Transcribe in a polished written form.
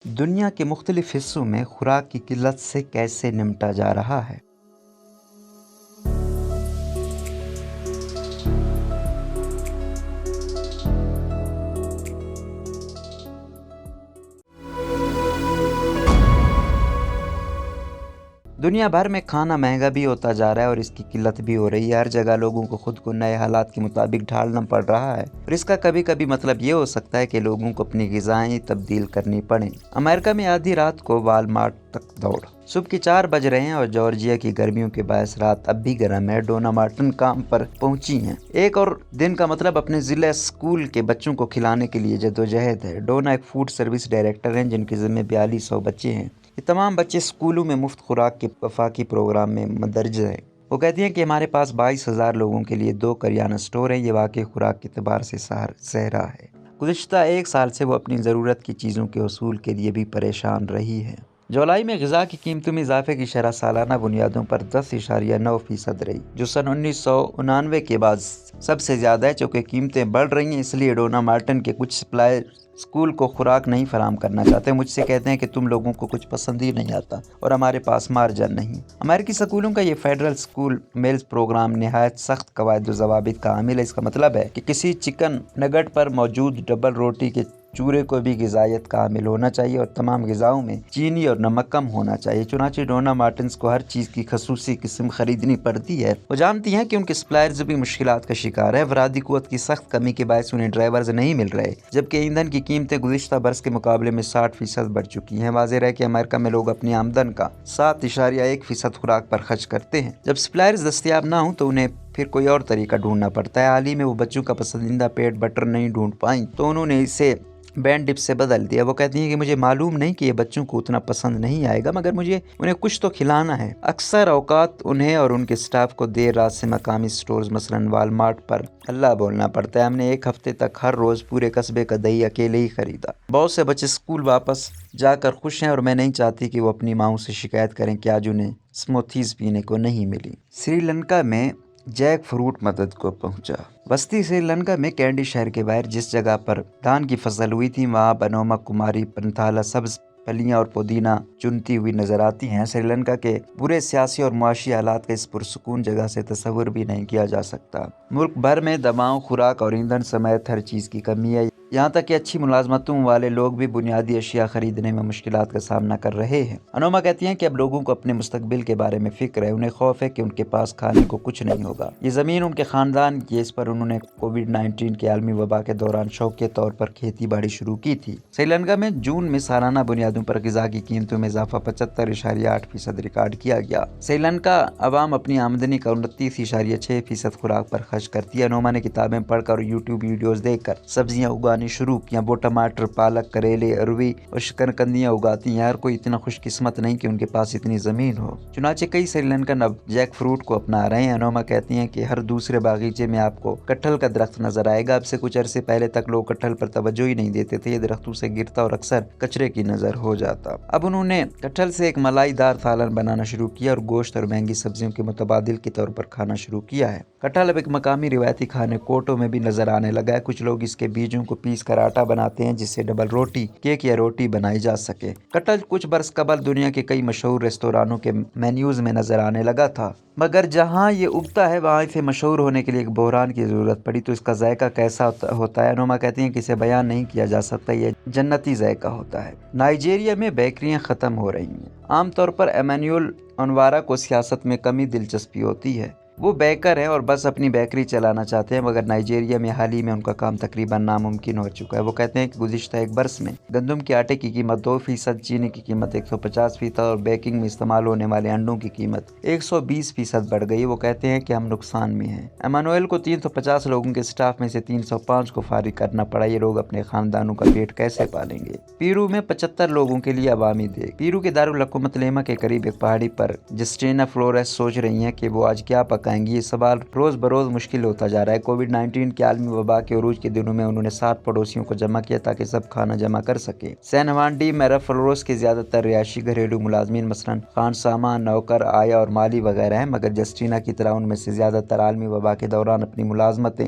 دنیا کے مختلف حصوں میں خوراک کی قلت سے کیسے نمٹا جا رہا ہے؟ دنیا بھر میں کھانا مہنگا بھی ہوتا جا رہا ہے اور اس کی قلت بھی ہو رہی ہے۔ ہر جگہ لوگوں کو خود کو نئے حالات کے مطابق ڈھالنا پڑ رہا ہے اور اس کا کبھی کبھی مطلب یہ ہو سکتا ہے کہ لوگوں کو اپنی غذائیں تبدیل کرنی پڑیں۔ امریکہ میں آدھی رات کو والمارٹ تک دوڑ، صبح کے 4 بج رہے ہیں اور جارجیا کی گرمیوں کے باعث رات اب بھی گرم ہے۔ ڈونا مارٹن کام پر پہنچی ہیں۔ ایک اور دن کا مطلب اپنے ضلع اسکول کے بچوں کو کھلانے کے لیے جدوجہد ہے۔ ڈونا ایک فوڈ سروس ڈائریکٹر ہیں جن کے ذمہ 4200 بچے ہیں۔ یہ تمام بچے اسکولوں میں مفت خوراک کے وفاقی پروگرام میں مندرج ہیں۔ وہ کہتی ہیں کہ ہمارے پاس 22,000 لوگوں کے لیے 2 کریانہ اسٹور ہیں۔ یہ واقعی خوراک کے اعتبار سے صحرا ہے۔ گزشتہ 1 سال سے وہ اپنی ضرورت کی چیزوں کے حصول کے لیے بھی پریشان رہی ہے۔ جولائی میں غذا کی قیمتوں میں اضافے کی شرح سالانہ بنیادوں پر 10.9% رہی، جو سن 1999 کے بعد سب سے زیادہ ہے۔ چونکہ قیمتیں بڑھ رہی ہیں، اس لیے ڈونا مارٹن کے کچھ سپلائر اسکول کو خوراک نہیں فراہم کرنا چاہتے۔ مجھ سے کہتے ہیں کہ تم لوگوں کو کچھ پسند ہی نہیں آتا اور ہمارے پاس مارجن نہیں۔ امریکی اسکولوں کا یہ فیڈرل اسکول میلز پروگرام نہایت سخت قواعد و ضوابط کا حامل ہے۔ اس کا مطلب ہے کہ کسی چکن نگٹ پر موجود ڈبل روٹی کے چورے کو بھی غذائیت کا حامل ہونا چاہیے اور تمام غذاؤں میں چینی اور نمک کم ہونا چاہیے۔ چنانچہ ڈونا مارٹنز کو ہر چیز کی خصوصی قسم خریدنی پڑتی ہے۔ وہ جانتی ہیں کہ ان کے سپلائرز بھی مشکلات کا شکار ہیں۔ افرادی قوت کی سخت کمی کے باعث انہیں ڈرائیورز نہیں مل رہے، جبکہ ایندھن کی قیمتیں گزشتہ برس کے مقابلے میں 60% بڑھ چکی ہیں۔ واضح ہے کہ امریکہ میں لوگ اپنی آمدن کا 7.1% خوراک پر خرچ کرتے ہیں۔ جب سپلائرز دستیاب نہ ہوں تو انہیں پھر کوئی اور طریقہ ڈھونڈنا پڑتا ہے۔ حال ہی میں وہ بچوں کا پسندیدہ پیٹ بٹر نہیں ڈھونڈ پائیں تو انہوں نے اسے بین ڈپ سے بدل دیا۔ وہ کہتی ہیں کہ مجھے معلوم نہیں کہ یہ بچوں کو اتنا پسند نہیں آئے گا، مگر مجھے انہیں کچھ تو کھلانا ہے۔ اکثر اوقات انہیں اور ان کے سٹاف کو دیر رات سے مقامی سٹورز مثلاً والمارٹ پر اللہ بولنا پڑتا ہے۔ ہم نے 1 ہفتے تک ہر روز پورے قصبے کا دہی اکیلے ہی خریدا۔ بہت سے بچے اسکول واپس جا کر خوش ہیں اور میں نہیں چاہتی کہ وہ اپنی ماؤں سے شکایت کریں کہ آج انہیں سموتھیز پینے کو نہیں ملی۔ سری لنکا میں جیک فروٹ مدد کو پہنچا۔ وسطی سری لنکا میں کینڈی شہر کے باہر جس جگہ پر دھان کی فصل ہوئی تھی، وہاں بنوما کماری پنتھالا سبز پھلیاں اور پودینہ چنتی ہوئی نظر آتی ہیں۔ سری لنکا کے برے سیاسی اور معاشی حالات کا اس پرسکون جگہ سے تصور بھی نہیں کیا جا سکتا۔ ملک بھر میں دواؤں، خوراک اور ایندھن سمیت ہر چیز کی کمی ہے، یہاں تک کہ اچھی ملازمتوں والے لوگ بھی بنیادی اشیاء خریدنے میں مشکلات کا سامنا کر رہے ہیں۔ انوما کہتی ہیں کہ اب لوگوں کو اپنے مستقبل کے بارے میں فکر ہے۔ انہیں خوف ہے کہ ان کے پاس کھانے کو کچھ نہیں ہوگا۔ یہ زمین ان کے خاندان کی ہے، اس پر انہوں نے کووڈ-19 کے عالمی وبا کے دوران شوقیہ طور پر کھیتی باڑی شروع کی تھی۔ سری لنکا میں جون میں سالانہ بنیادوں پر غذا کی قیمتوں میں اضافہ 75.8% ریکارڈ کیا گیا۔ سری لنکا عوام اپنی آمدنی کا 29.6% خوراک پر خرچ کرتی ہے۔ انوما نے کتابیں پڑھ کر اور یوٹیوب ویڈیوز دیکھ کر سبزیاں اگانے شروع کیا۔ وہ ٹماٹر، پالک، کریلے، اروی اور شکرکندیاں اگاتی ہیں۔ ہر کوئی اتنا خوش قسمت نہیں کہ ان کے پاس اتنی زمین ہو۔ چنانچہ کئی سری لنکن اب جیک فروٹ کو اپنا رہے ہیں۔ انوما کہتی ہیں کہ ہر دوسرے باغیچے میں آپ کو کٹہل کا درخت نظر آئے گا۔ اب سے کچھ عرصے پہلے تک لوگ کٹہل پر توجہ ہی نہیں دیتے تھے، یہ درختوں سے گرتا اور اکثر کچرے کی نظر ہو جاتا۔ اب انہوں نے کٹہل سے ایک ملائی دار سالن بنانا شروع کیا اور گوشت اور مہنگی سبزیوں کے متبادل کے طور پر کھانا شروع کیا ہے۔ کٹہل اب ایک مقامی روایتی کھانے کوٹوں میں بھی نظر آنے لگا ہے۔ کچھ لوگ اس کے بیجوں کو پیس کر آٹا بناتے ہیں جس سے ڈبل روٹی، کیک یا روٹی بنائی جا سکے۔ کٹہل کچھ برس قبل دنیا کے کئی مشہور ریستورانوں کے مینیوز میں نظر آنے لگا تھا، مگر جہاں یہ اگتا ہے وہاں اسے مشہور ہونے کے لیے ایک بحران کی ضرورت پڑی تو اس کا ذائقہ کیسا ہوتا ہے؟ انوما کہتی ہیں کہ اسے بیان نہیں کیا جا سکتا، یہ جنتی ذائقہ ہوتا ہے۔ نائجیریا میں بیکریاں ختم ہو رہی ہیں۔ عام طور پر ایمانوئل انوارا کو سیاست میں کمی دلچسپی ہوتی ہے۔ وہ بیکر ہیں اور بس اپنی بیکری چلانا چاہتے ہیں، مگر نائجیریا میں حال ہی میں ان کا کام تقریباً ناممکن ہو چکا ہے۔ وہ کہتے ہیں کہ گزشتہ 1 برس میں گندم کے آٹے کی قیمت 2%، چینی کی قیمت 150% اور بیکنگ میں استعمال ہونے والے انڈوں کی قیمت 120% بڑھ گئی۔ وہ کہتے ہیں کہ ہم نقصان میں ہیں۔ ایمانوئل کو 350 لوگوں کے سٹاف میں سے 305 کو فارغ کرنا پڑا۔ یہ لوگ اپنے خاندانوں کا پیٹ کیسے پالیں گے؟ پیرو میں 75 لوگوں کے لیے عوامی دیکھ۔ پیرو کے دارالحکومت لیما کے قریب ایک پہاڑی پر جسٹینا فلوریس سوچ رہی ہیں کہ وہ آج کیا پکائیں گی۔ یہ سوال روز بروز مشکل ہوتا جا رہا ہے۔ کووڈ-19 کے عالمی وبا کے عروج کے دنوں میں انہوں نے 7 پڑوسیوں کو جمع کیا تاکہ سب کھانا جمع کر سکیں۔ سین جوان ڈی میرافلوریس کے زیادہ تر رہائشی گھریلو ملازمین مثلاً خانسامہ، نوکر، آیا اور مالی وغیرہ ہیں، مگر جسٹینا کی طرح ان میں سے زیادہ تر عالمی وبا کے دوران اپنی ملازمتیں